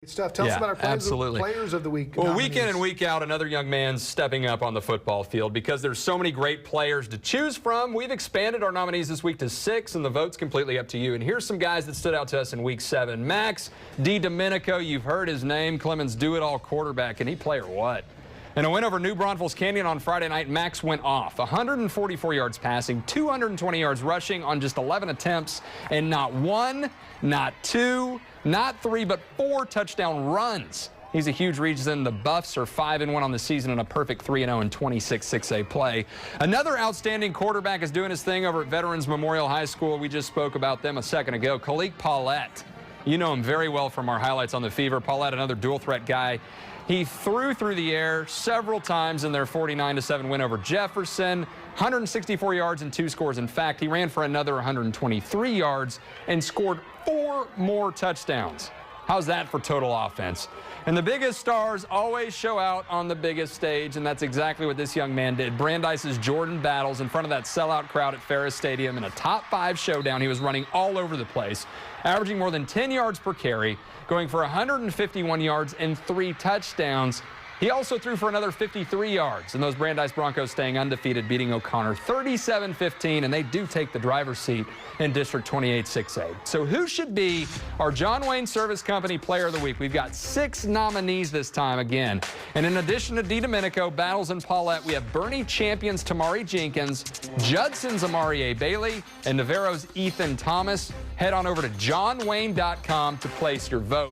Stuff. Tell us about our players of the week. Well, week in and week out, another young man stepping up on the football field. Because there's so many great players to choose from, we've expanded our nominees this week to 6, and the vote's completely up to you. And here's some guys that stood out to us in week 7. Max DiDomenico, you've heard his name, Clemens do-it-all quarterback. And he play or what? In a win over New Braunfels Canyon on Friday night, Max went off. 144 yards passing, 220 yards rushing on just 11 attempts, and not 1, not 2, not 3, but 4 touchdown runs. He's a huge reason the Buffs are 5-1 on the season and a perfect 3-0 in 26 6A play. Another outstanding quarterback is doing his thing over at Veterans Memorial High School. We just spoke about them a second ago. Khalik Paulette. You know him very well from our highlights on the Fever. Paulette, another dual threat guy. He threw through the air several times in their 49-7 win over Jefferson. 164 yards and 2 scores. In fact, he ran for another 123 yards and scored 4 more touchdowns. How's that for total offense? And the biggest stars always show out on the biggest stage, and that's exactly what this young man did. Brandeis's Jordan Battles in front of that sellout crowd at Ferris Stadium in a top 5 showdown. He was running all over the place, averaging more than 10 yards per carry, going for 151 yards and 3 touchdowns. He also threw for another 53 yards, and those Brandeis Broncos staying undefeated, beating O'Connor 37-15, and they do take the driver's seat in District 28 6A. So who should be our John Wayne Service Company Player of the Week? We've got 6 nominees this time again. And in addition to DiDomenico, Battles, and Paulette, we have Bernie Champion's Tamari Jenkins, Judson's Amari A. Bailey, and Navarro's Ethan Thomas. Head on over to johnwayne.com to place your vote.